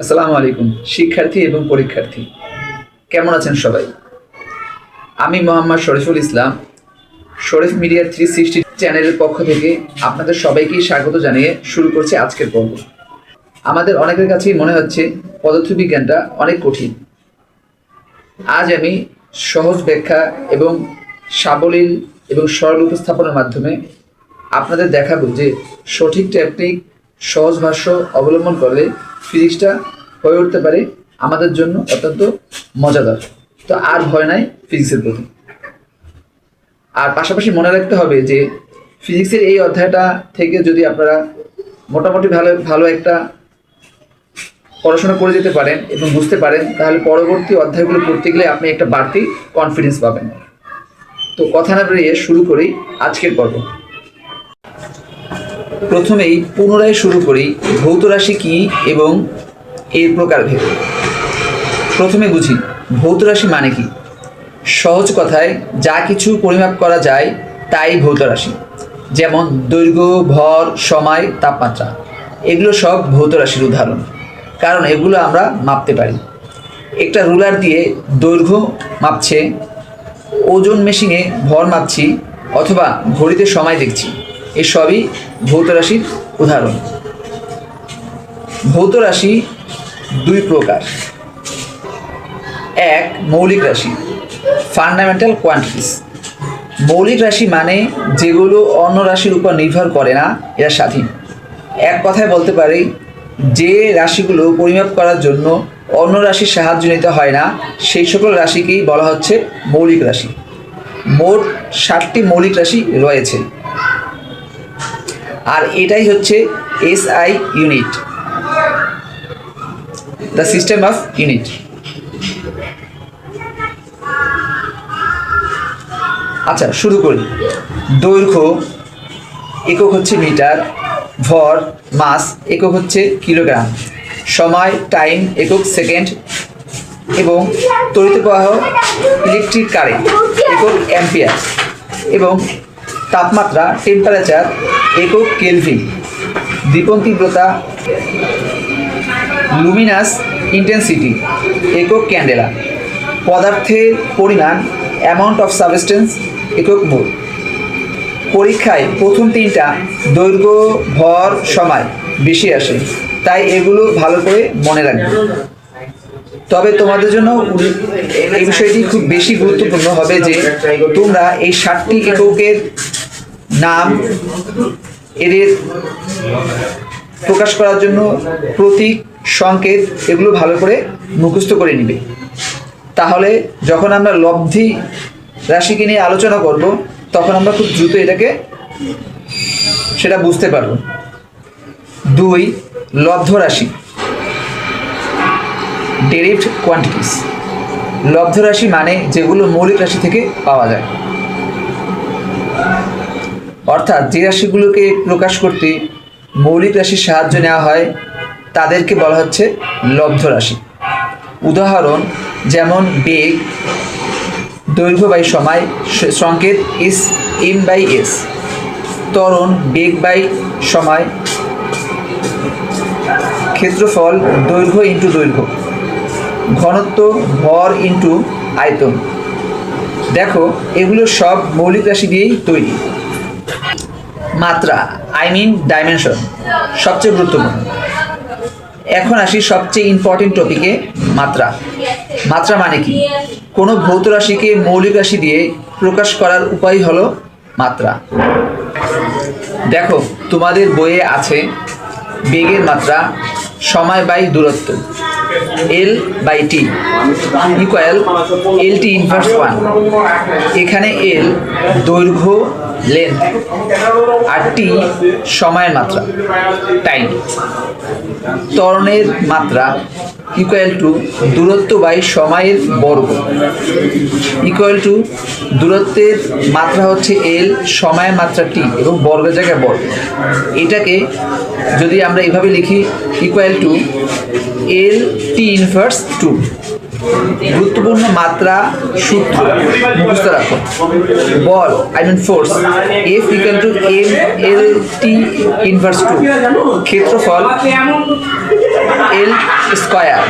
আসসালামু আলাইকুম শিক্ষার্থী এবং পরীক্ষার্থী, কেমন আছেন সবাই? আমি মোহাম্মদ শরীফুল ইসলাম, শরীফ মিডিয়া 360 চ্যানেলের পক্ষ থেকে আপনাদের সবাইকেই স্বাগত জানিয়ে শুরু করছি আজকের পর্ব। আমাদের অনেকের কাছেই মনে হচ্ছে পদার্থবিজ্ঞানটা অনেক কঠিন। আজ আমি সহজ ব্যাখ্যা এবং সাবলীল এবং সরল উপস্থাপনের মাধ্যমে আপনাদের দেখাবো যে সঠিক টেকনিক, সহজ ভাষ্য অবলম্বন করলে ফিজিক্সটা হয়ে উঠতে পারে আমাদের জন্য অত্যন্ত মজাদার। তো আর ভয় নাই ফিজিক্সের প্রতি। আর পাশাপাশি মনে রাখতে হবে যে ফিজিক্সের এই অধ্যায়টা থেকে যদি আপনারা মোটামুটি ভালো একটা পড়াশোনা করে যেতে পারেন এবং বুঝতে পারেন, তাহলে পরবর্তী অধ্যায়গুলো পড়তে গেলে আপনি একটা বাড়তি কনফিডেন্স পাবেন। তো কথা না বেরিয়ে শুরু করি আজকের পর্ব। প্রথমেই পুনরায় শুরু করি ভৌত রাশি কী এবং এর প্রকারভেদ। প্রথমে বুঝি ভৌত রাশি মানে কি। সহজ কথায় যা কিছু পরিমাপ করা যায় তাই ভৌত রাশি। যেমন দৈর্ঘ্য, ভর, সময়, তাপমাত্রা, এগুলো সব ভৌত রাশির উদাহরণ, কারণ এগুলো আমরা মাপতে পারি। একটা রুলার দিয়ে দৈর্ঘ্য মাপছে, ওজন মেশিনে ভর মাপছি, অথবা ঘড়িতে সময় দেখছি, এসবই ভৌত রাশির উদাহরণ। ভৌত রাশি দুই প্রকার। এক, মৌলিক রাশি, ফান্ডামেন্টাল কোয়ান্টিটিস। মৌলিক রাশি মানে যেগুলো অন্য রাশির উপর নির্ভর করে না, এরা স্বাধীন। এক কথায় বলতে পারি, যে রাশিগুলো পরিমাপ করার জন্য অন্য রাশির সাহায্য নিতে হয় না, সেই সকল রাশিকেই বলা হচ্ছে মৌলিক রাশি। মোট 7টি মৌলিক রাশি রয়েছে, আর এটাই হচ্ছে SI unit, the system of unit. আচ্ছা, শুরু করি। দৈর্ঘ্য একক হচ্ছে মিটার, ভর মাস একক হচ্ছে কিলোগ্রাম, সময় টাইম একক সেকেন্ড, এবং তড়িৎ প্রবাহ ইলেকট্রিক কারেন্ট একক অ্যাম্পিয়ার, এবং তাপমাত্রা টেম্পারেচার একক কেলভিন, দীপন তীব্রতা লুমিনাস ইন্টেন্সিটি একক ক্যান্ডেলা, পদার্থের পরিমাণ অ্যামাউন্ট অফ সাবস্টেন্স একক মোল। পরীক্ষায় প্রথম 3টা দৈর্ঘ্য, ভর, সময় বেশি আসে, তাই এগুলো ভালো করে মনে রাখবে। তবে তোমাদের জন্য এই বিষয়টি খুব বেশি গুরুত্বপূর্ণ হবে যে তোমরা এই 7টি এককের নাম, এদের প্রকাশ করার জন্য প্রতীক, সংকেত, এগুলো ভালো করে মুখস্থ করে নিবে। তাহলে যখন আমরা লব্ধি রাশিকে নিয়ে আলোচনা করব, তখন আমরা খুব দ্রুত সেটা বুঝতে পারব। 2, লব্ধ রাশি, ডেরিভড কোয়ান্টিটিস। লব্ধ রাশি মানে যেগুলো মৌলিক রাশি থেকে পাওয়া যায়, অর্থাৎ যে রাশিগুলোকে প্রকাশ করতে মৌলিক রাশির সাহায্য নেওয়া হয় তাদেরকে বলা হচ্ছে লব্ধ রাশি। উদাহরণ যেমন বেগ, দৈর্ঘ্য বাই সময়, সংকেত ইস এম বাই এস। ত্বরণ বেগ বাই সময়, ক্ষেত্রফল দৈর্ঘ্য ইন্টু দৈর্ঘ্য, ঘনত্ব ভর ইন্টু আয়তন। দেখো, এগুলো সব মৌলিক রাশি দিয়েই তৈরি। মাত্রা, ডাইমেনশন, সবচেয়ে গুরুত্বপূর্ণ। এখন আসি সবচেয়ে ইম্পর্টেন্ট টপিকে, মাত্রা। মাত্রা মানে কি? কোনো ভৌত রাশিকে মৌলিক রাশি দিয়ে প্রকাশ করার উপায় হলো মাত্রা। দেখো, তোমাদের বইয়ে আছে বেগের মাত্রা সময় বাই দূরত্ব, L by T equal L T inverse 1। এখানে এল দৈর্ঘ্য লেন্থ, আর টি সময়ের মাত্রা টাইম। ত্বরণের মাত্রা ইকুয়াল টু দূরত্ব বাই সময়ের বর্গ, ইকুয়াল টু দূরত্বের মাত্রা হচ্ছে এল, সময়ের মাত্রা টি, এবং বর্গের জায়গায় বর্গ। এটাকে যদি আমরা এভাবে লিখি, equal to L T inverse 2। গুরুত্বপূর্ণ মাত্রা সূত্র মুখস্থ রাখো। বল force, F equal to M L T inverse 2। ক্ষেত্রফল এল স্কয়ার,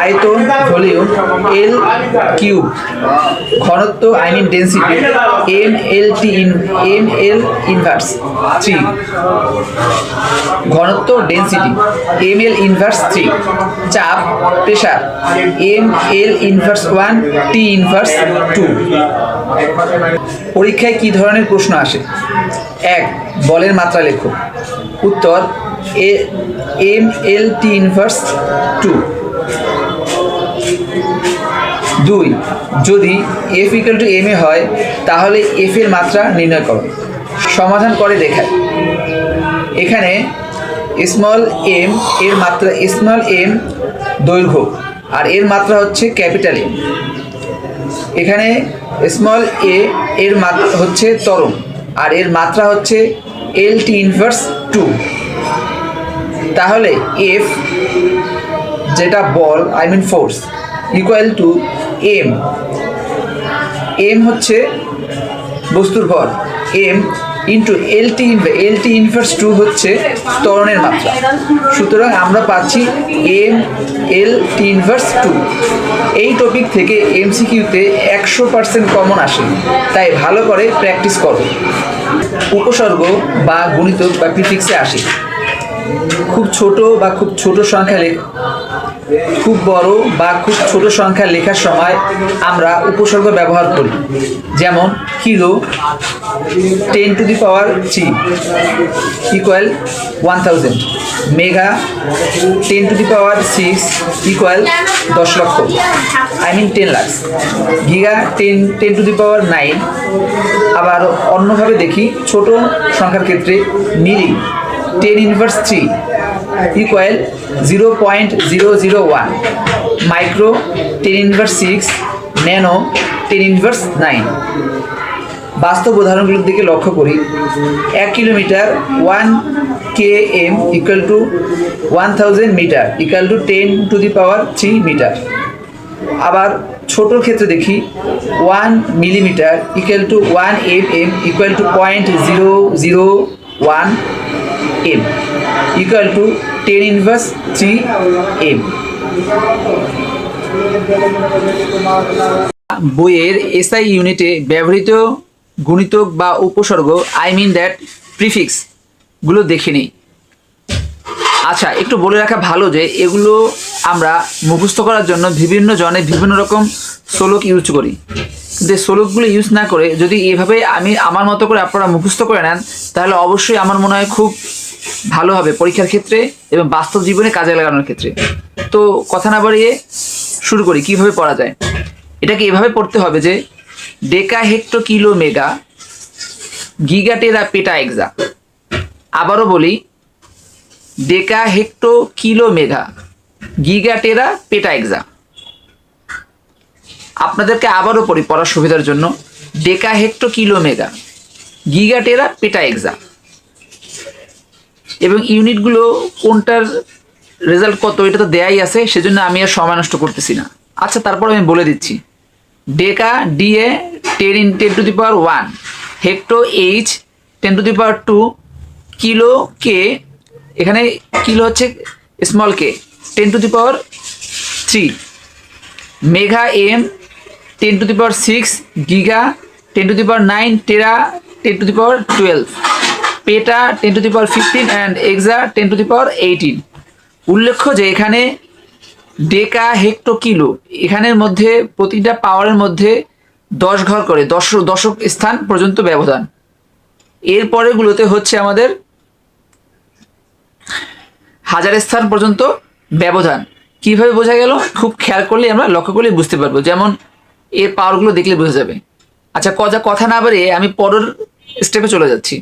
আয়তন ভলিউম এল কিউব, ঘনত্ব I mean density M L inverse 3, ঘনত্ব ডেন্সিটি এম এল ইনভার্স 3, চাপ pressure M L inverse 1 T inverse 2। পরীক্ষায় কি ধরনের প্রশ্ন আসে? 1. বলের মাত্রা লেখো। উত্তর এম এল টি ইনভার্স 2। 2. যদি F equal to M A হয় তাহলে এফ এর মাত্রা নির্ণয় করো। সমাধান করে দেখায়। এখানে স্মল এম এর মাত্রা, স্মল এম দৈর্ঘ্য আর এর মাত্রা হচ্ছে ক্যাপিটাল এম। এখানে স্মল এ এর মাত্রা হচ্ছে ত্বরণ আর এর মাত্রা হচ্ছে এল টি ইনভার্স 2। তাহলে এফ যেটা বল I mean force equal to M, M হচ্ছে বস্তুর ভর, M into L T inverse 2 হচ্ছে ত্বরণের মাত্রা। সুতরাং আমরা পাচ্ছি এম এল টি ইনভার্স 2। এই টপিক থেকে এমসিকিউতে 100% কমন আসে, তাই ভালো করে প্র্যাকটিস করো। উপসর্গ বা গুণিতক বা প্রিফিক্সে আসে। খুব ছোট বা খুব ছোট সংখ্যা খুব বড় বা খুব ছোট সংখ্যা লেখার সময় আমরা উপসর্গ ব্যবহার করি, যেমন kilo 10 to the power 3 equal 1000, mega 10 to the power 6 equal 10 lakh I mean 10 lakh, giga 10 to the power 9। আবার অন্যভাবে দেখি, ছোট সংখ্যার ক্ষেত্রে milli 10 inverse 3 equal 0.001, micro 10 inverse 6, nano 10 inverse 9। বাস্তব উদাহরণগুলোর দিকে লক্ষ্য করি। 1 kilometre 1 km equal to 1000 metre equal to 10 to the power 3 metre. আবার ছোট ক্ষেত্রে দেখি 1 millimetre equal two 1 mm equal to 0.001 m equal to 10 inverse 3 m। বইয়ের এসআই ইউনিটে ব্যবহৃত গুণিতক বা উপসর্গ আই মিন দ্যাট প্রিফিক্স গুলো দেখে নিই। আচ্ছা, একটু বলে রাখা ভালো যে এগুলো আমরা মুখস্থ করার জন্য বিভিন্ন জনে বিভিন্ন রকম শ্লোক ইউজ করি, কিন্তু এই শ্লোকগুলো ইউজ না করে যদি এভাবে আমি আমার মতো করে আপনারা মুখস্থ করে নেন তাহলে অবশ্যই আমার মনে হয় খুব ভালো হবে পরীক্ষার ক্ষেত্রে এবং বাস্তব জীবনে কাজে লাগানোর ক্ষেত্রে। তো কথা না বাড়িয়ে শুরু করি কিভাবে পড়া যায়। এটাকে এভাবে পড়তে হবে যে ডেকা হেক্টো কিলো মেগা গিগা টেরা পেটা এক্সা। আবারও বলি, ডেকা হেক্টো কিলো মেগা গিগা টেরা পেটা এক্সা। আপনাদেরকে আবারও পড়ি পড়ার সুবিধার জন্য, ডেকা হেক্টো কিলো মেগা গিগা টেরা পেটা এক্সা। এবং ইউনিটগুলো কোনটার রেজাল্ট কত এটা তো দেয়াই আছে, সেজন্য আমি আর সময় নষ্ট করতেছি না। আচ্ছা, তারপর আমি বলে দিচ্ছি। Deca D A 10 to the power 1, hecto H 10 to the power 2, kilo K, এখানে কিলো হচ্ছে small K 10 to the power 3, mega M 10 to the power 6, giga 10 to the power 9, tera 10 to the power 12, peta 10 to the power 15 and exa 10 to the power 18। উল্লেখ্য যে এখানে ডেকা hecto kilo এখানের মধ্যে প্রতিটা পাওয়ারের মধ্যে 10 ঘর করে দশক স্থান পর্যন্ত ব্যবধান। এর পরেরগুলোতে হচ্ছে আমাদের হাজার স্থান পর্যন্ত ব্যবধান। কিভাবে বোঝা গেল? খুব খেয়াল করলে আমরা লক্ষ্য করলে বুঝতে পারবো, যেমন এর পাওয়ারগুলো দেখলে বোঝা যাবে। আচ্ছা, কথা না বাড়িয়ে আমি পরের স্টেপে চলে যাচ্ছি।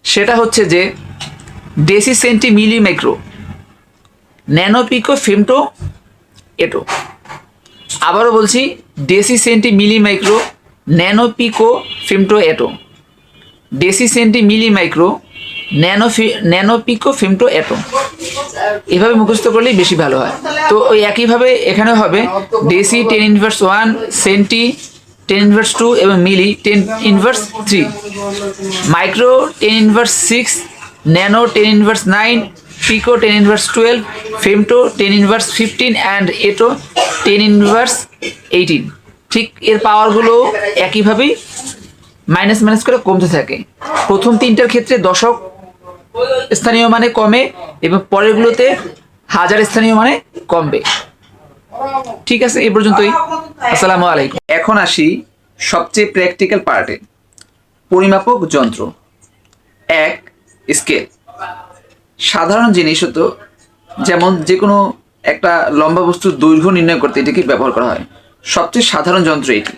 সেটা হচ্ছে যে deci centi milli micro nano pico femto atto. আবারও বলছি, deci centi milli micro nano pico femto atto, deci centi milli micro nano pico femto atto. এভাবে মুখস্থ করলেই বেশি ভালো হয়। তো ওই একইভাবে এখানে হবে ডেসি 10 ইনভার্স 1, সেন্টি 10 ইনভার্স 2 এবং milli 10 inverse 3, micro 10 inverse 6, nano 10 inverse 9, pico 10^12, femto 10^15 and atto 10^18। ঠিক এর পাওয়ারগুলো একইভাবেই মাইনাস মাইনাস করে কমতে থাকে। প্রথম তিনটার ক্ষেত্রে দশক স্থানীয় মানে কমে এবং পরেরগুলোতে হাজার স্থানীয় মানে কমবে। ঠিক আছে, এই পর্যন্তই। আসসালামু আলাইকুম। এখন আসি সবচেয়ে প্র্যাকটিক্যাল পার্টে, পরিমাপক যন্ত্র। এক, স্কেল। সাধারণ জিনিস হতো, যেমন যে কোনো একটা লম্বা বস্তুর দৈর্ঘ্য নির্ণয় করতে এটাকে ব্যবহার করা হয়। সবচেয়ে সাধারণ যন্ত্র এটি।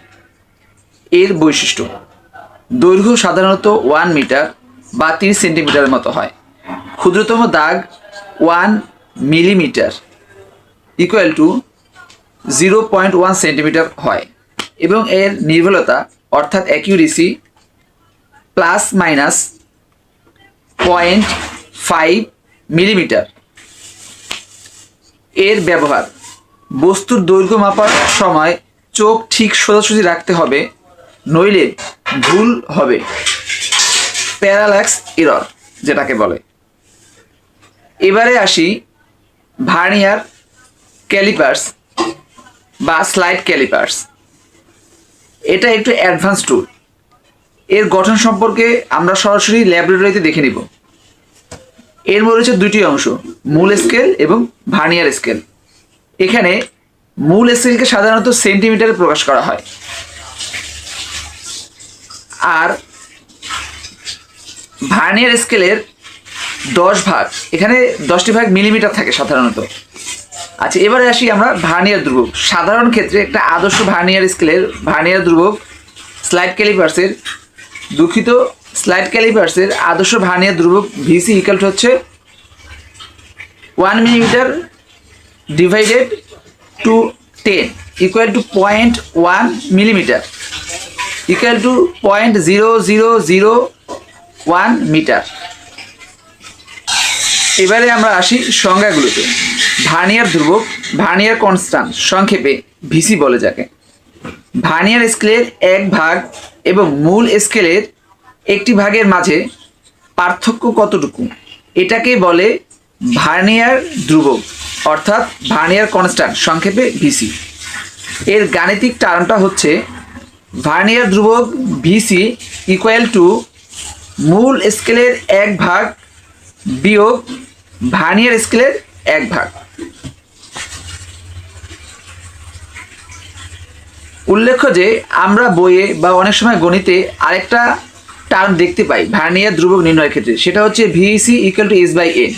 এর বৈশিষ্ট্য, দৈর্ঘ্য সাধারণত 1 মিটার বা 30 সেন্টিমিটারের মতো হয়। ক্ষুদ্রতম দাগ 1 মিলিমিটার ইকুয়াল টু 0.1 সেন্টিমিটার হয় এবং এর নির্ভুলতা অর্থাৎ অ্যাকিউরেসি প্লাস মাইনাস 0.5 মিলিমিটার। এর ব্যবহার, বস্তুর দৈর্ঘ্য মাপার সময় চোখ ঠিক সোজাসুজি রাখতে হবে, নইলে ভুল হবে, প্যারাল্যাক্স এরর যেটাকে বলে। এবারে আসি ভার্নিয়ার ক্যালিপার্স বা স্লাইড ক্যালিপার্স। এটা একটু অ্যাডভান্স টুল। এর গঠন সম্পর্কে আমরা সরাসরি ল্যাবরেটরিতে দেখে নিব। এর মধ্যে রয়েছে দুটি অংশ, মূল স্কেল এবং ভার্নিয়ার স্কেল। এখানে মূল স্কেলকে সাধারণত সেন্টিমিটারে প্রকাশ করা হয়, আর ভার্নিয়ার স্কেলের 10 ভাগ, এখানে 10টি ভাগ মিলিমিটার থাকে সাধারণত। আচ্ছা, এবারে আসি আমরা ভার্নিয়ার ধ্রুবক। সাধারণ ক্ষেত্রে একটা আদর্শ ভার্নিয়ার স্কেলের ভার্নিয়ার ধ্রুবক স্লাইড ক্যালিপার্সের স্লাইড ক্যালিপার্সের আদর্শ ভার্নিয়ার ধ্রুবক ভিসি ইকুয়াল টু হচ্ছে 1 millimetre divided to 10 equal to 0.1 millimetre equal to 0.0001 metre. এবারে আমরা আসি সংজ্ঞাগুলোতে। ভার্নিয়ার ধ্রুবক, ভার্নিয়ার কনস্ট্যান্ট, সংক্ষেপে ভিসি বলে যাকে। ভার্নিয়ার স্কেলের 1 ভাগ এবং মূল স্কেলের 1টি ভাগের মাঝে পার্থক্য কতটুকু, এটাকে বলে ভার্নিয়ার ধ্রুবক অর্থাৎ ভার্নিয়ার কনস্ট্যান্ট, সংক্ষেপে ভিসি। এর গাণিতিক টার্মটা হচ্ছে ভার্নিয়ার ধ্রুবক ভিসি ইকুয়াল টু মূল স্কেলের 1 ভাগ বিয়োগ ভার্নিয়ার স্কেলের 1 ভাগ। উল্লেখ্য যে আমরা বইয়ে বা অনেক সময় গণিতে আরেকটা টার্ম দেখতে পাই ভার্নিয়ার ধ্রুবক নির্ণয়ের ক্ষেত্রে, সেটা হচ্ছে ভিসি ইকুয়াল টু S/N।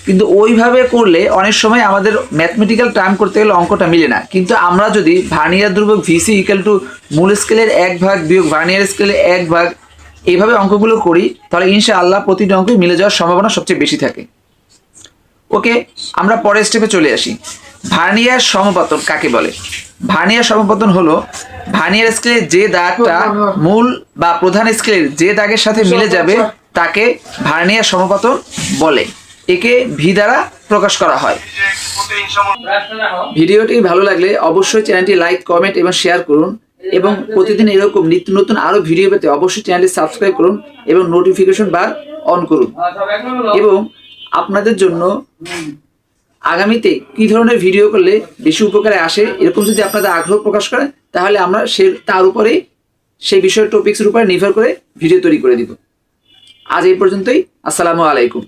কিন্তু ওইভাবে করলে অনেক সময় আমাদের ম্যাথমেটিক্যাল টার্ম করতে গেলে অঙ্কটা মিলে না। কিন্তু আমরা যদি ভার্নিয়ার ধ্রুবক ভিসি ইকুয়াল টু মূল স্কেলের 1 ভাগ বিয়োগ ভার্নিয়ার স্কেলের 1 ভাগ এইভাবে অঙ্কগুলো করি, তাহলে ইনশাআল্লাহ প্রতিটা অঙ্কে মিলে যাওয়ার সম্ভাবনা সবচেয়ে বেশি থাকে। ওকে, আমরা পরের স্টেপে চলে আসি। ভার্নিয়ার সমপতন কাকে বলে? ভার্নিয়ার সমপতন হলো ভার্নিয়ার স্কেলের যে দাগটা মূল বা প্রধান স্কেলের যে দাগের সাথে মিলে যাবে তাকে ভার্নিয়ার সমপতন বলে। একে ভি দ্বারা প্রকাশ করা হয়। ভিডিওটি ভালো লাগলে অবশ্যই চ্যানেলটি লাইক, কমেন্ট এবং শেয়ার করুন এবং প্রতিদিন এরকম নিত্য নতুন আরো ভিডিও পেতে অবশ্যই চ্যানেলটি সাবস্ক্রাইব করুন এবং নোটিফিকেশন বার অন করুন। এবং আপনাদের জন্য আগামীতে কি ধরনের ভিডিও করলে বেশি উপকারে আসে এরকম যদি আপনাদের আগ্রহ প্রকাশ করেন, তাহলে আমরা তার উপরে সেই বিষয়ের টপিক্সের উপরে নির্ভর করে ভিডিও তৈরি করে দিব। আজ এই পর্যন্তই। আসসালামু আলাইকুম।